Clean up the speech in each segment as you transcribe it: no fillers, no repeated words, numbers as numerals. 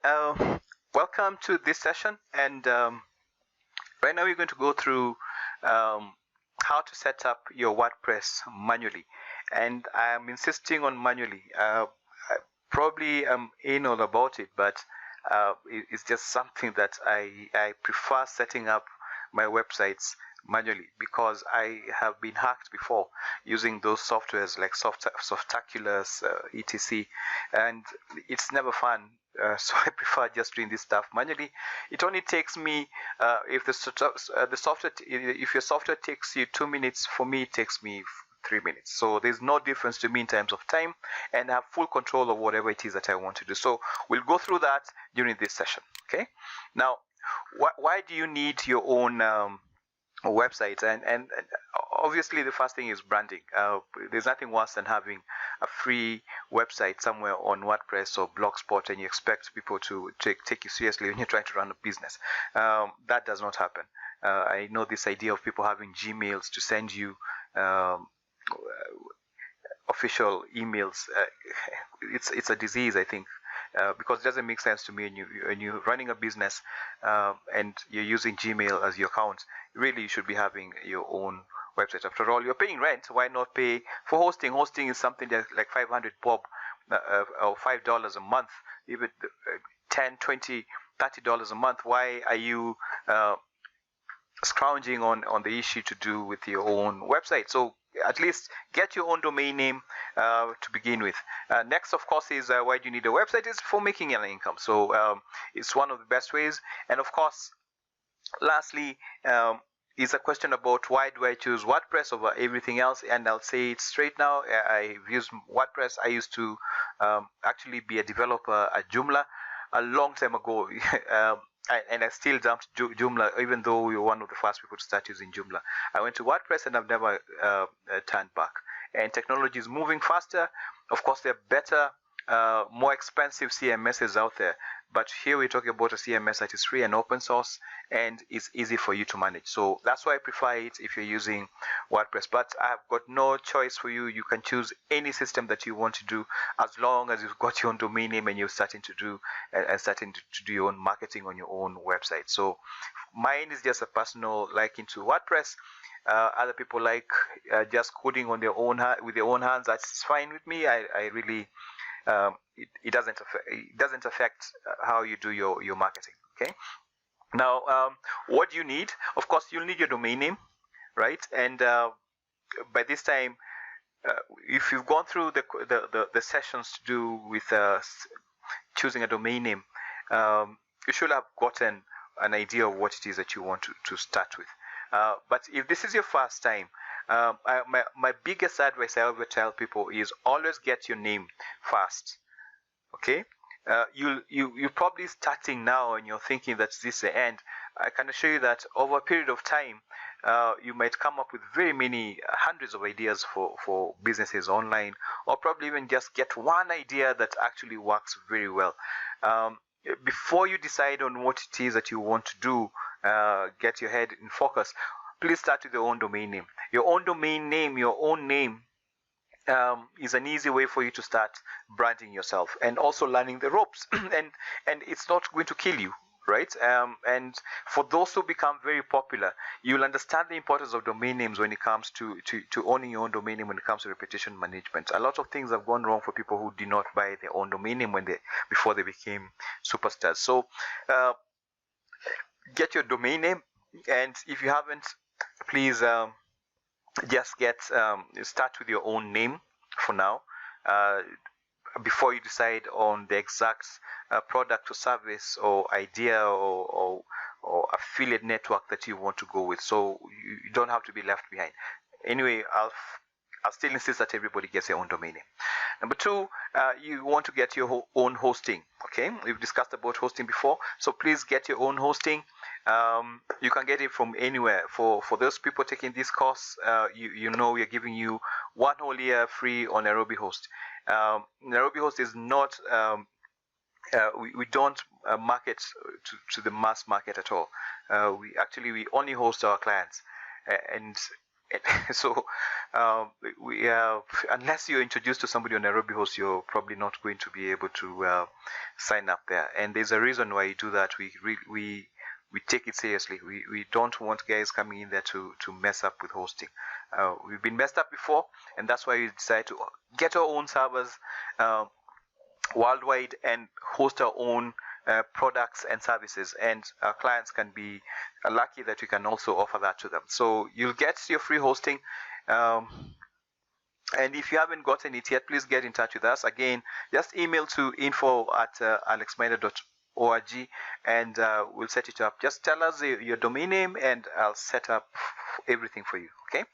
uh, welcome to this session. And right now we're going to go through how to set up your WordPress manually. And I'm insisting on manually. I probably am anal about it, but it's just something that I prefer setting up my websites manually because I have been hacked before using those softwares like Softaculous, etc. And it's never fun. So I prefer just doing this stuff manually. It only takes me if the software if your software takes you 2 minutes, for me it takes me 3 minutes. So there's no difference to me in terms of time, and I have full control of whatever it is that I want to do. So we'll go through that during this session. Okay. Now, why do you need your own website? And obviously the first thing is branding. There's nothing worse than having a free website somewhere on WordPress or Blogspot and you expect people to take you seriously when you're trying to run a business. That does not happen. I know this idea of people having Gmails to send you official emails. It's a disease, I think. Because it doesn't make sense to me when you're running a business and you're using Gmail as your account. Really, you should be having your own website. After all, you're paying rent. Why not pay for hosting? Hosting is something that's like 500 bob or $5 a month, even 10, 20, $30 a month. Why are you scrounging on the issue to do with your own website? So at least get your own domain name to begin with. Next, of course, is why do you need a website? Is for making an income. So it's one of the best ways. And of course, lastly, is a question about why do I choose WordPress over everything else? And I'll say it straight now. I've used WordPress. I used to actually be a developer at Joomla a long time ago. And I still jumped Joomla, even though we were one of the first people to start using Joomla. I went to WordPress and I've never turned back. And technology is moving faster. Of course, there are better, more expensive CMSs out there. But here we're talking about a CMS that is free and open source and is easy for you to manage. So that's why I prefer it if you're using WordPress. But I've got no choice for you. You can choose any system that you want to do as long as you've got your own domain name and you're starting to do your own marketing on your own website. So mine is just a personal liking to WordPress. Other people like just coding on their own with their own hands. That's fine with me. I really it doesn't affect how you do your marketing. Okay. Now, what do you need? Of course, you'll need your domain name, right? And by this time, if you've gone through the sessions to do with choosing a domain name, you should have gotten an idea of what it is that you want to start with. But if this is your first time, my biggest advice I ever tell people is always get your name first. Okay, you're probably starting now and you're thinking that this is the end. I can assure you that over a period of time, you might come up with very many hundreds of ideas for businesses online, or probably even just get one idea that actually works very well. Before you decide on what it is that you want to do, get your head in focus, please start with your own domain name. Your own domain name, your own name is an easy way for you to start branding yourself and also learning the ropes. and it's not going to kill you, right? And for those who become very popular, you'll understand the importance of domain names when it comes to owning your own domain name, when it comes to reputation management. A lot of things have gone wrong for people who did not buy their own domain name before they became superstars. So get your domain name, and if you haven't, please just start with your own name for now, before you decide on the exact product or service or idea or affiliate network that you want to go with. So you don't have to be left behind. Anyway, I'll still insist that everybody gets their own domain name. Number two, you want to get your own hosting. Okay, we've discussed about hosting before, so please get your own hosting. You can get it from anywhere. For those people taking this course, you know we are giving you 1 whole year free on Nairobi Host. Nairobi Host is not we don't market to the mass market at all. We only host our clients, and So we unless you're introduced to somebody on Nairobi host, you're probably not going to be able to sign up there. And there's a reason why you do that. We take it seriously. We don't want guys coming in there to mess up with hosting. We've been messed up before, and that's why we decided to get our own servers worldwide and host our own products and services, and our clients can be lucky that we can also offer that to them. So you'll get your free hosting, and if you haven't gotten it yet, please get in touch with us. Again, just email to info@alexminder.org, and we'll set it up. Just tell us your domain name, and I'll set up everything for you. Okay.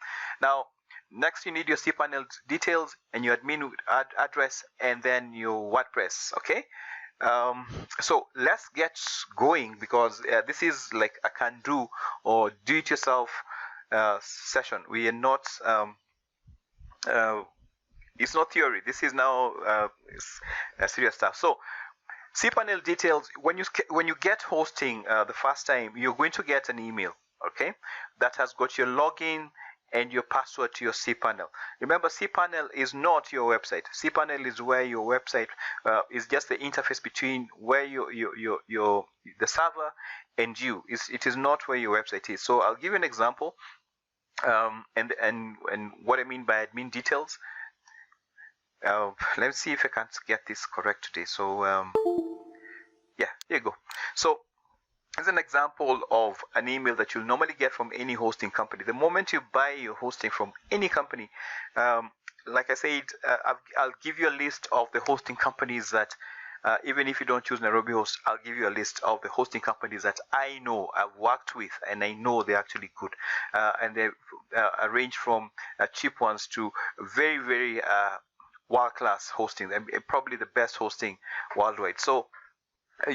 Now, next you need your cPanel details and your admin address, and then your WordPress. Okay. So let's get going, because this is like a can do or do it yourself session. We are not it's not theory. This is now serious stuff. So cPanel details, when you get hosting the first time, you're going to get an email, okay, that has got your login and your password to your cPanel. Remember, cPanel is not your website. cPanel is where your website is just the interface between where the server and you. It is not where your website is. So I'll give you an example, and what I mean by admin details. Let's see if I can get this correct today. So yeah, here you go. So as an example of an email that you'll normally get from any hosting company. The moment you buy your hosting from any company, like I said, I'll give you a list of the hosting companies that, even if you don't choose Nairobi host, I'll give you a list of the hosting companies that I know, I've worked with, and I know they're actually good. And they range from cheap ones to very, very world-class hosting, and probably the best hosting worldwide. So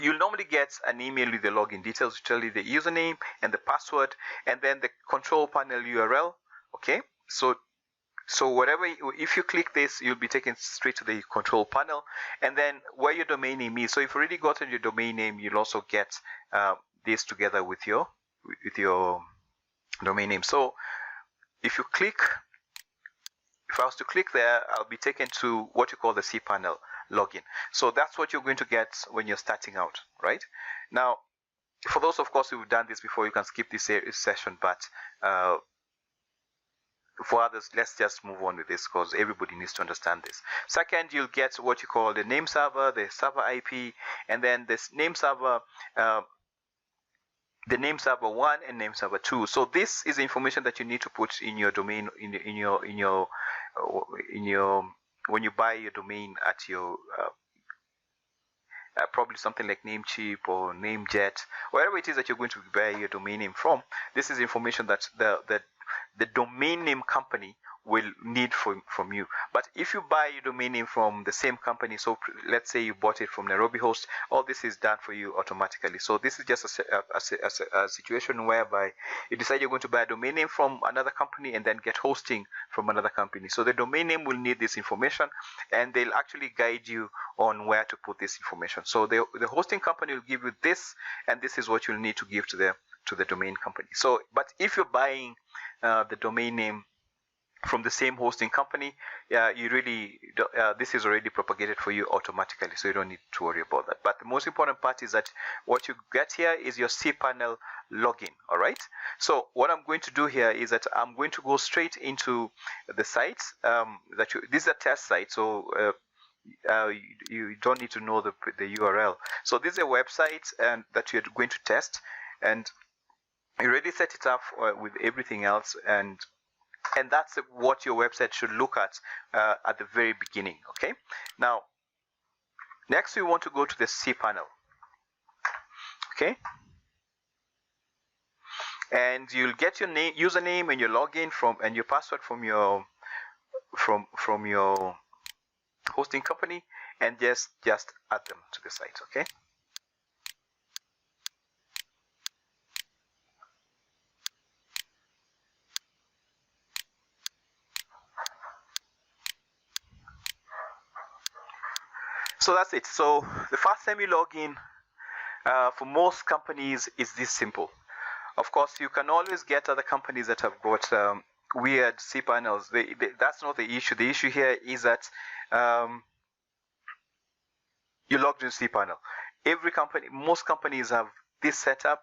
you'll normally get an email with the login details, which tell you the username and the password, and then the control panel URL. Okay, so whatever, if you click this, you'll be taken straight to the control panel, and then where your domain name is. So if you've already gotten your domain name, you'll also get this together with your domain name. So if I was to click there, I'll be taken to what you call the cPanel login. So that's what you're going to get when you're starting out, right? Now, for those, of course, who've done this before, you can skip this session, but for others, let's just move on with this, because everybody needs to understand this. Second, you'll get what you call the name server, the server IP, and then this name server, the name server 1 and name server 2. So this is information that you need to put in your domain, in your when you buy your domain at your probably something like Namecheap or Namejet, wherever it is that you're going to buy your domain name from. This is information that the domain name company will need from you. But if you buy your domain name from the same company, so let's say you bought it from Nairobi host, all this is done for you automatically. So this is just a situation whereby you decide you're going to buy a domain name from another company and then get hosting from another company. So the domain name will need this information, and they'll actually guide you on where to put this information. So the hosting company will give you this, and this is what you'll need to give to the domain company. So, but if you're buying the domain name from the same hosting company, you really this is already propagated for you automatically, so you don't need to worry about that. But the most important part is that what you get here is your cPanel login. All right, so what I'm going to do here is that I'm going to go straight into the sites this is a test site, so you don't need to know the URL. So this is a website and that you're going to test, and you already set it up with everything else, and that's what your website should look at the very beginning. Okay, now next we want to go to the cPanel. Okay, and you'll get your username and your login and your password from your hosting company, and just add them to the site. Okay, so that's it. So the first time you log in, for most companies, is this simple. Of course, you can always get other companies that have got weird cpanels. That's not the issue. The issue here is that you logged into cpanel. Every company, most companies have this setup.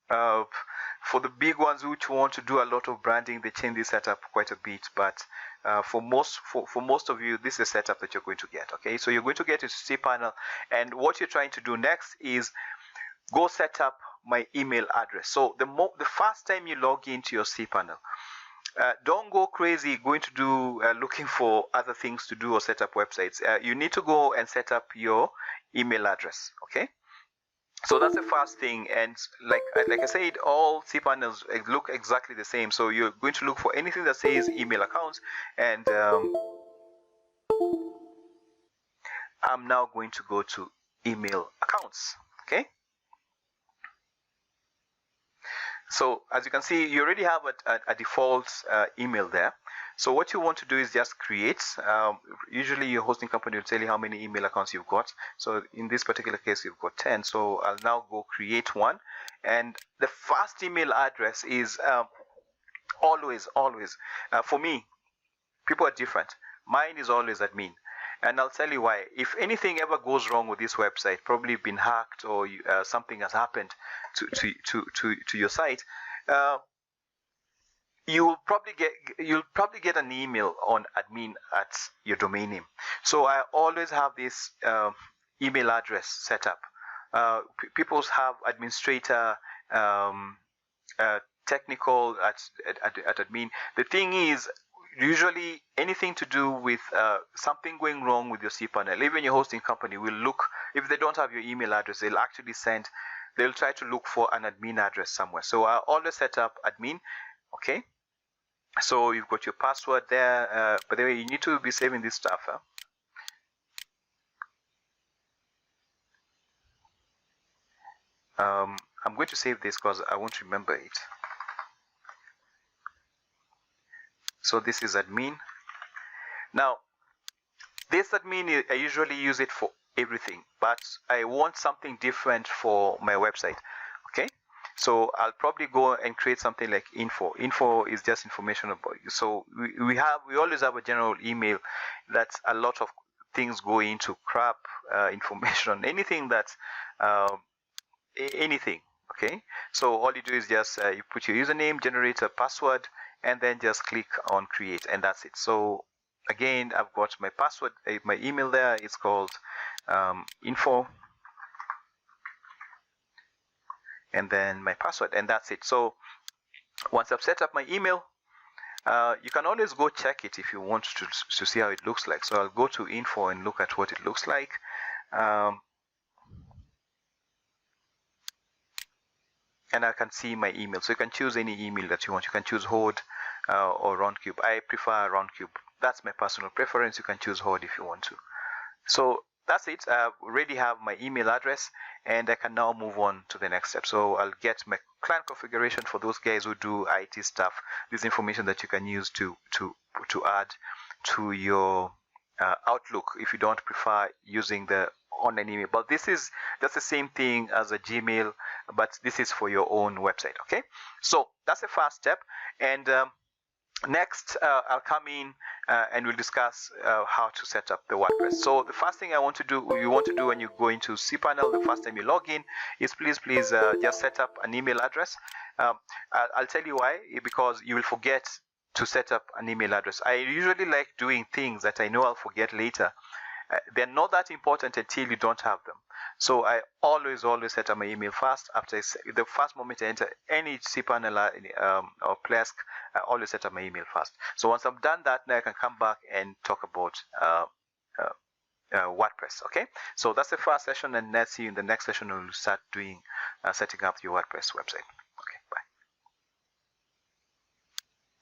For the big ones which want to do a lot of branding, they change this setup quite a bit. But for most of you, this is a setup that you're going to get. Okay, so you're going to get into cpanel, and what you're trying to do next is go set up my email address. So the first time you log into your cpanel, don't go crazy going to do looking for other things to do or set up websites. You need to go and set up your email address. Okay, so that's the first thing. And like I said, all cpanels look exactly the same. So you're going to look for anything that says email accounts, and I'm now going to go to email accounts. Okay, so as you can see, you already have a default email there. So what you want to do is just create. Usually your hosting company will tell you how many email accounts you've got. So in this particular case, you've got 10. So I'll now go create one. And the first email address is always, for me, people are different. Mine is always admin. And I'll tell you why. If anything ever goes wrong with this website, probably been hacked or something has happened to your site, you'll probably get an email on admin at your domain name. So I always have this email address set up. People have administrator, technical at admin. The thing is, usually anything to do with something going wrong with your cpanel, even your hosting company will look, if they don't have your email address, they'll try to look for an admin address somewhere. So I always set up admin. Okay, so you've got your password there. By the way, you need to be saving this stuff. I'm going to save this because I won't remember it. So this is admin. Now, this admin, I usually use it for everything, but I want something different for my website. Okay, so I'll probably go and create something like info. Info is just information about you. So we always have a general email that's a lot of things go into, crap information, anything that's anything. Okay, so all you do is just you put your username, generate a password, and then just click on create, and that's it. So again, I've got my password, my email there. It's called info, and then my password, and that's it. So once I've set up my email, you can always go check it if you want to see how it looks like. So I'll go to info and look at what it looks like. And I can see my email. So you can choose any email that you want. You can choose Horde or Roundcube. I prefer Roundcube. That's my personal preference. You can choose Horde if you want to. So that's it. I already have my email address, and I can now move on to the next step. So I'll get my client configuration for those guys who do IT stuff. This information that you can use to add to your Outlook if you don't prefer using the online email. But this is just the same thing as a Gmail, but this is for your own website. Okay, so that's the first step. And next, I'll come in and we'll discuss how to set up the WordPress. So the first thing you want to do when you go into cPanel, the first time you log in, is please just set up an email address. I'll tell you why, because you will forget to set up an email address. I usually like doing things that I know I'll forget later. They're not that important until you don't have them. So I always set up my email first. After the first moment I enter any cPanel or Plesk, I always set up my email first. So once I've done that, now I can come back and talk about WordPress. Okay, so that's the first session, and let's see in the next session we'll start doing setting up your WordPress website.